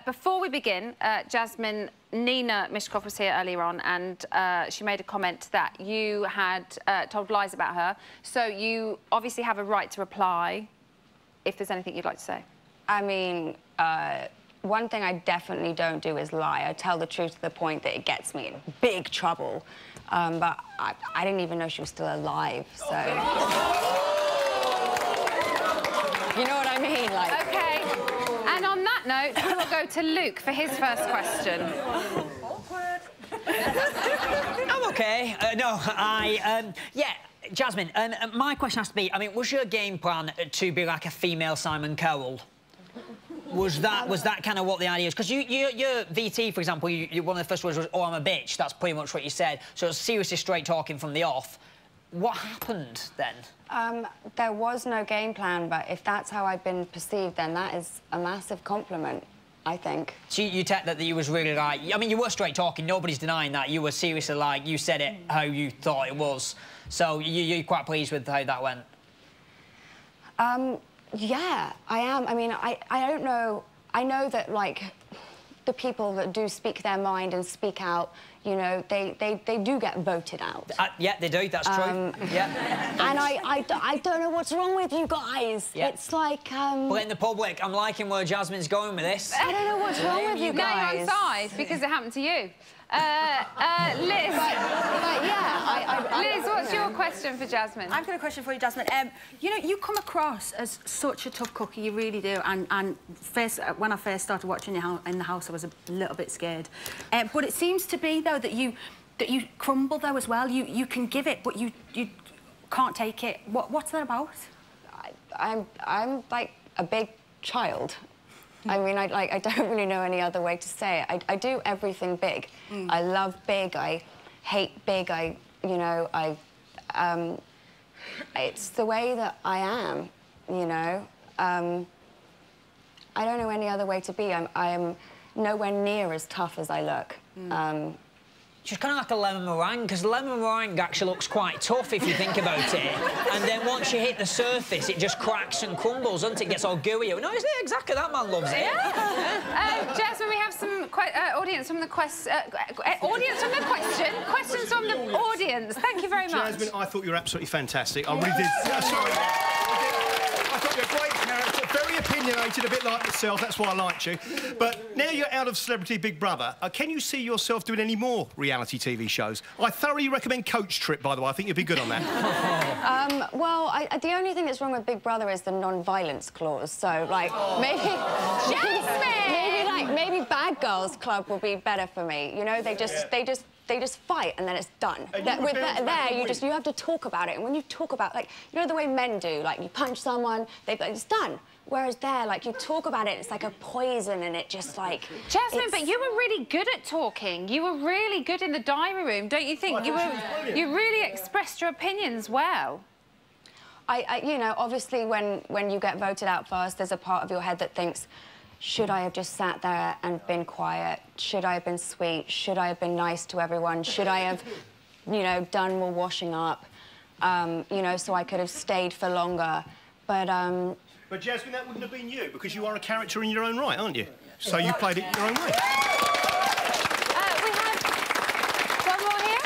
Before we begin, Jasmine, Nina Mishkov was here earlier on, and she made a comment that you had told lies about her. So you obviously have a right to reply if there's anything you'd like to say. I mean, one thing I definitely don't do is lie. I tell the truth to the point that it gets me in big trouble. But I didn't even know she was still alive, so... You know what I mean? Like... OK. And on that note, we will go to Luke for his first question. Awkward. I'm OK. Yeah, Jasmine, my question has to be, I mean, was your game plan to be like a female Simon Cowell? Was that kind of what the idea is? Because your VT, for example, one of the first words was, "Oh, I'm a bitch." That's pretty much what you said. So it was seriously straight talking from the off. What happened then? There was no game plan, but if that's how I've been perceived, then that is a massive compliment, I think. So you take that you was really like... I mean, you were straight talking. Nobody's denying that. You were seriously like, you said it how you thought it was. So you're quite pleased with how that went? Yeah, I am. I mean, I don't know. I know that, like, the people that do speak their mind and speak out, you know, they do get voted out. Yeah, they do. That's true. Yeah. And I don't know what's wrong with you guys. Yeah. It's like... Well, in the public, I'm liking where Jasmine's going with this. I don't know what's wrong with you guys. Now you're on side because it happened to you. Liz. But yeah, Liz, what's your question for Jasmine? I've got a question for you, Jasmine. You know, you come across as such a tough cookie, you really do. And first, when I first started watching you in the house, I was a little bit scared. But it seems to be, though, that you crumble, though, as well. You can give it, but you can't take it. What's that about? I'm like a big child. I mean, I don't really know any other way to say it. I do everything big. I love big. I hate big. You know, it's the way that I am, you know. I don't know any other way to be. I am nowhere near as tough as I look. She's kind of like a lemon meringue, because lemon meringue actually looks quite tough if you think about it. And then once you hit the surface, it just cracks and crumbles, doesn't it? It gets all gooey. No, isn't it exactly? That man loves it. Yeah. Jasmine, we have some audience from the question. Questions from the audience. Thank you very much. Jasmine, I thought you were absolutely fantastic. I really did. Sorry. I thought you were a great character, very opinionated, a bit like myself. That's why I liked you. But now you're out of Celebrity Big Brother, can you see yourself doing any more reality TV shows? I thoroughly recommend Coach Trip, by the way. I think you'd be good on that. Well, the only thing that's wrong with Big Brother is the non-violence clause. So, like, maybe Bad Girls Club will be better for me. You know, they just fight and then it's done. You have to talk about it, and when you talk about, like, you know the way men do, like, you punch someone, it's done. Whereas there, like, you talk about it, it's like a poison, and it just, like... Jasmine, but you were really good at talking. You were really good in the diary room, don't you think? You really expressed your opinions well. You know, obviously, when you get voted out first, there's a part of your head that thinks, should I have just sat there and been quiet? Should I have been sweet? Should I have been nice to everyone? Should I have, you know, done more washing up? You know, so I could have stayed for longer. But, Jasmine, that wouldn't have been you, because you are a character in your own right, aren't you? So you played it your own way. We have one more here.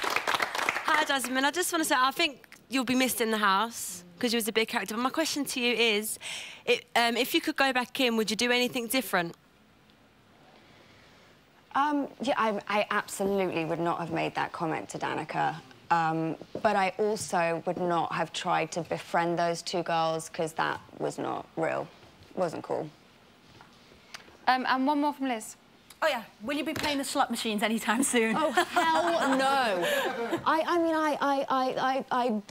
Hi, Jasmine. I just want to say, I think you'll be missed in the house, because you was a big character. But my question to you is, if you could go back in, would you do anything different? Yeah, I absolutely would not have made that comment to Danica. But I also would not have tried to befriend those two girls, because that was not real. Wasn't cool. And one more from Liz. Oh, yeah. Will you be playing the slot machines anytime soon? Oh, hell no. I mean,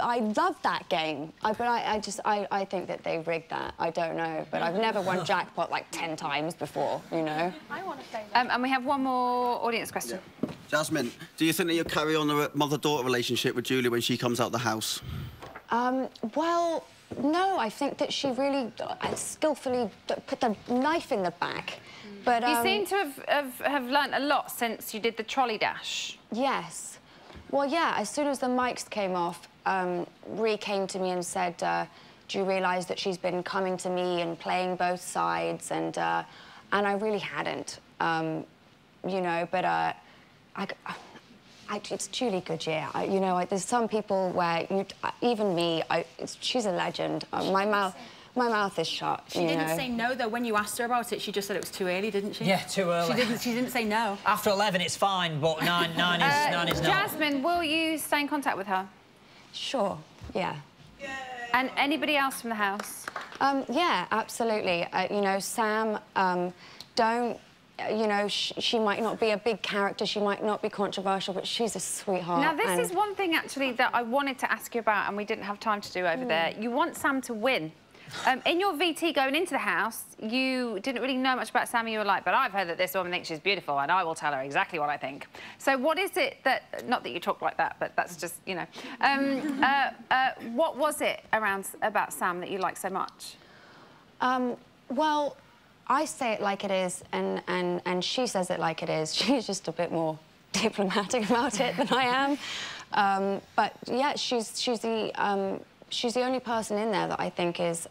I love that game. But I think that they rigged that. I don't know. But I've never won jackpot like 10 times before, you know? I want to play that. And we have one more audience question. Yeah. Jasmine, do you think that you'll carry on a mother-daughter relationship with Julie when she comes out the house? Well, no. I think that she really skillfully put the knife in the back. But, you seem to have learnt a lot since you did the trolley dash. Yes. Well, yeah, as soon as the mics came off, Ree came to me and said, do you realise that she's been coming to me and playing both sides? And and I really hadn't, you know, but it's Julie Goodyear. You know, there's some people where even me, she's a legend. My mouth is shut. She didn't say no, though. When you asked her about it, she just said it was too early, didn't she? Yeah, too early. She didn't say no. After 11, it's fine, but 9 is not. Jasmine, will you stay in contact with her? Sure, yeah. And anybody else from the house? Yeah, absolutely. You know, Sam, don't... You know, she might not be a big character, she might not be controversial, but she's a sweetheart. Now, this is one thing, actually, that I wanted to ask you about and we didn't have time to do over there. You want Sam to win. In your VT going into the house, you didn't really know much about Sam. You were like, but I've heard that this woman thinks she's beautiful and I will tell her exactly what I think. So what is it that... Not that you talk like that, but that's just, you know. What was it about Sam that you like so much? Well, I say it like it is, and she says it like it is. She's just a bit more diplomatic about it than I am. But yeah, she's the only person in there that I think is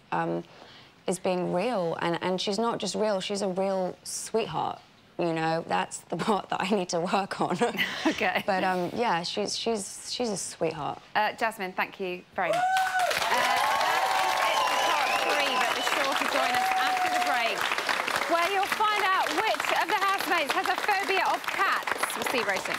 being real, and she's not just real. She's a real sweetheart. You know, that's the part that I need to work on. OK. But yeah, she's a sweetheart. Jasmine, thank you very much. It's part 3, but be sure to join us after the break, where you'll find out which of the housemates has a phobia of cats. We'll see you very soon.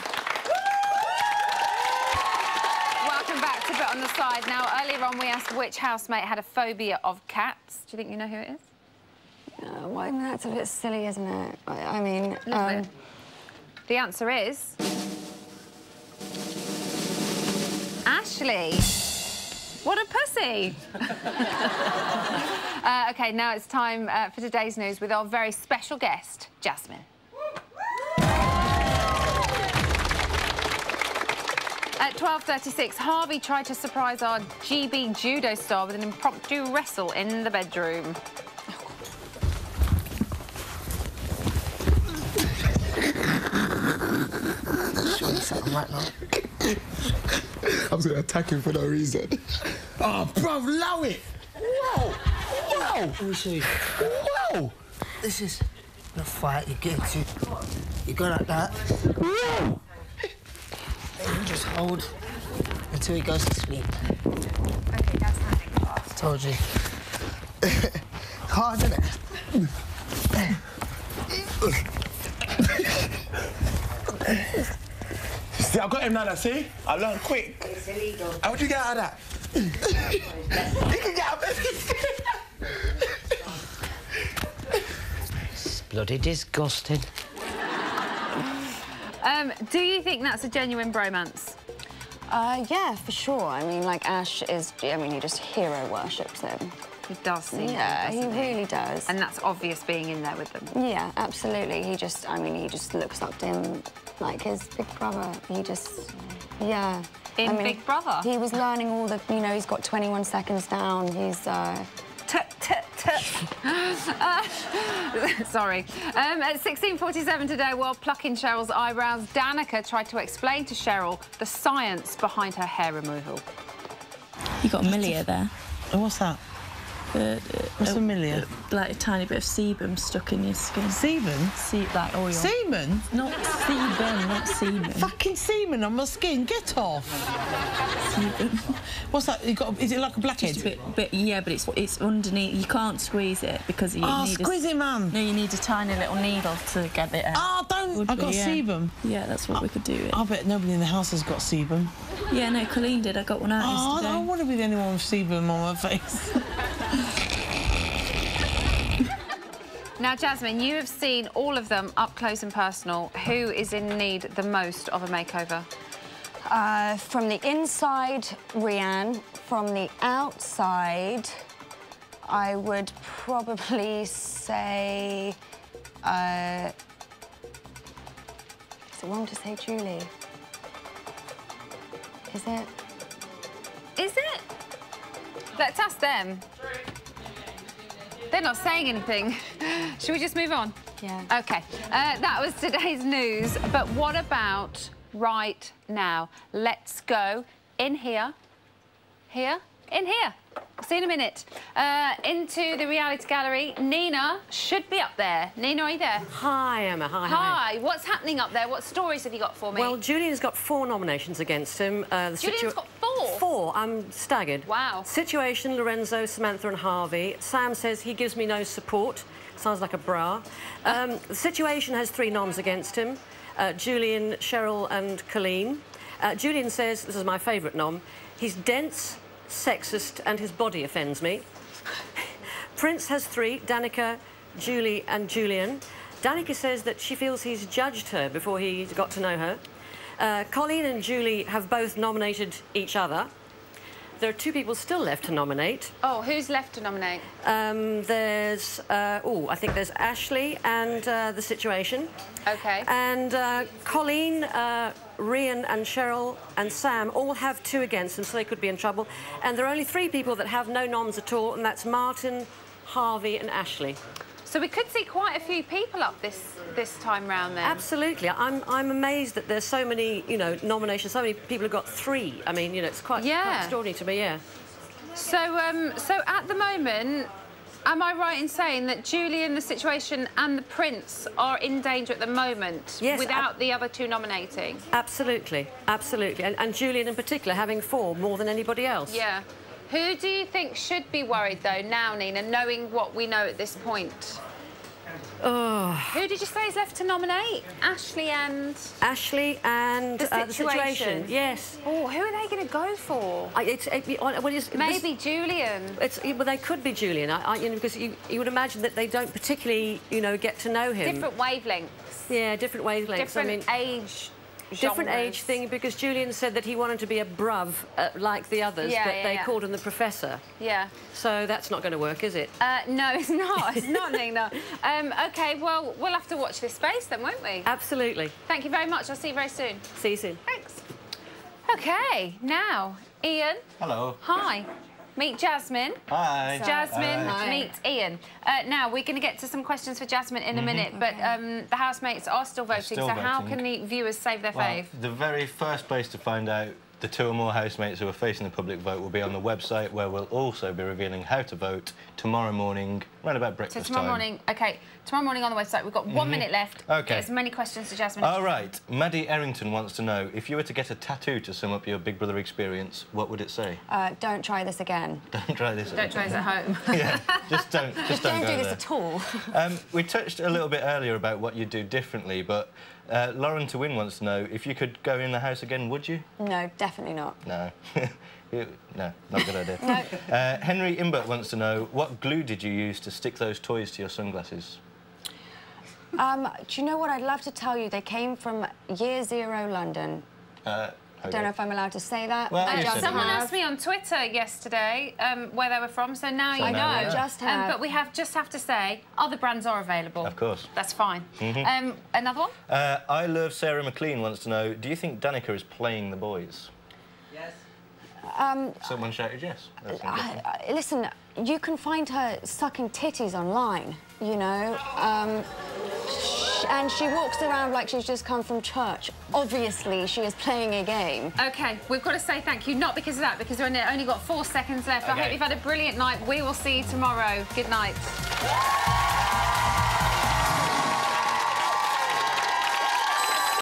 Welcome back to Bit on the Side. Now, earlier on, we asked which housemate had a phobia of cats. Do you think you know who it is? Well, that's a bit silly, isn't it? I mean... The answer is... Ashley. What a pussy! OK, now it's time for today's news with our very special guest, Jasmine. At 12:36, Harvey tried to surprise our GB judo star with an impromptu wrestle in the bedroom. Something right now. I was going to attack him for no reason. Oh, bruv, allow it! Whoa! Whoa! Let me show you. Whoa! This is the fight you get to. You go like that. Whoa! And you just hold until he goes to sleep. OK, that's happening fast. Told you. Hard, isn't it? See, I got him now, see? I learned quick. It's illegal. How would you get out of that? You can get out of it. It's bloody disgusting. Do you think that's a genuine bromance? Yeah, for sure. I mean, like, Ash is... I mean, he just hero worships him. He does seem Yeah, doesn't he really does. And that's obvious being in there with them. Yeah, absolutely. He just... I mean, he just looks up to him like his big brother. He just... Yeah. In I mean, Big Brother? He was learning all the... You know, he's got 21 seconds down. He's... Sorry. At 16:47 today, while plucking Cheryl's eyebrows, Danica tried to explain to Cheryl the science behind her hair removal. You got a milia there. Oh, what's that? What's a milia? Like a tiny bit of sebum stuck in your skin. Sebum? Like oil. Semen? Not sebum, not semen. Fucking semen on my skin, get off! Sebum. What's that? Is it like a blackhead? Just a bit, yeah, but it's underneath. You can't squeeze it because you need squeeze it, man! No, you need a tiny little needle to get it out. Oh, don't! I've got sebum. Yeah, that's what we could do. I bet nobody in the house has got sebum. Yeah, no, Colleen did. I got one out yesterday. I don't want to be the only one with sebum on my face. Now, Jasmine, you have seen all of them up close and personal. Who is in need the most of a makeover? From the inside, Rianne. From the outside, I would probably say... is it wrong to say Julie? Is it? Is it? Let's ask them. They're not saying anything. Should we just move on? Yeah. OK. That was today's news. But what about right now? Let's go in here. Here? in here. I'll see you in a minute. Into the reality gallery. Nina should be up there. Nina, are you there? Hi, Emma. Hi. Hi. What's happening up there? What stories have you got for me? Well, Julian's got 4 nominations against him. Julian's got 4? 4. I'm staggered. Wow. Situation, Lorenzo, Samantha and Harvey. Sam says he gives me no support. Sounds like a bra. The Situation has 3 noms against him. Julian, Cheryl and Colleen. Julian says, this is my favourite nom, he's dense, sexist and his body offends me. Prince has 3, Danica, Julie and Julian. Danica says that she feels he's judged her before he got to know her. Colleen and Julie have both nominated each other. There are 2 people still left to nominate. Oh, who's left to nominate? There's, I think there's Ashley and The Situation. OK. And Colleen, Rhian and Cheryl and Sam all have 2 against them, so they could be in trouble. And there are only 3 people that have no noms at all, and that's Martin, Harvey and Ashley. So we could see quite a few people up this time round then. Absolutely. I'm amazed that there's so many, you know, nominations. So many people have got 3. I mean, you know, it's quite extraordinary to me, yeah. So, so at the moment, am I right in saying that Julian, The Situation and the Prince are in danger at the moment without the other 2 nominating? Absolutely, absolutely. And Julian in particular having 4 more than anybody else. Yeah. Who do you think should be worried, though, now, Nina, knowing what we know at this point? Oh. Who did you say is left to nominate? Ashley and... Ashley and The Situation. Yes. Oh, who are they going to go for? Maybe Julian. Well, they could be Julian, you know, because you would imagine that they don't particularly, you know, get to know him. Different wavelengths. Yeah, different wavelengths. Different age. Different age thing, because Julian said that he wanted to be a bruv like the others, but they called him the Professor. Yeah. So that's not going to work, is it? No, it's not. It's not, Nina. OK, well, we'll have to watch this space then, won't we? Absolutely. Thank you very much. I'll see you very soon. See you soon. Thanks. OK, now, Ian. Hello. Hi. Meet Jasmine. Hi. Jasmine, Hi. meet Ian. Now, we're going to get to some questions for Jasmine in a minute, but the housemates are still voting, so how can the viewers save their fave? The very first place to find out the 2 or more housemates who are facing the public vote will be on the website, where we'll also be revealing how to vote tomorrow morning, right about breakfast time. So tomorrow morning, OK, tomorrow morning on the website, we've got 1 minute left. OK. Get as many questions to Jasmine. All right. Maddie Errington wants to know, if you were to get a tattoo to sum up your Big Brother experience, what would it say? Don't try this again. Don't try this again. Don't try this at home. Yeah, just don't go do this there. at all. We touched a little bit earlier about what you'd do differently, but Lauren to Win wants to know, if you could go in the house again, would you? No, definitely not. No. No, not a good idea. No. Henry Imbert wants to know, what glue did you use to stick those toys to your sunglasses? Do you know what? I'd love to tell you. They came from Year Zero London. Okay. I don't know if I'm allowed to say that. Well, someone asked me on Twitter yesterday where they were from, so now you know. Just have. But we have to say, other brands are available. Of course. That's fine. Another one? I Love Sarah McLean wants to know, do you think Danica is playing the boys? Yes. Someone shouted yes. Listen, you can find her sucking titties online, you know. And she walks around like she's just come from church. Obviously, she is playing a game. OK, we've got to say thank you, not because of that, because we've only got 4 seconds left. I hope you've had a brilliant night. We will see you tomorrow. Good night.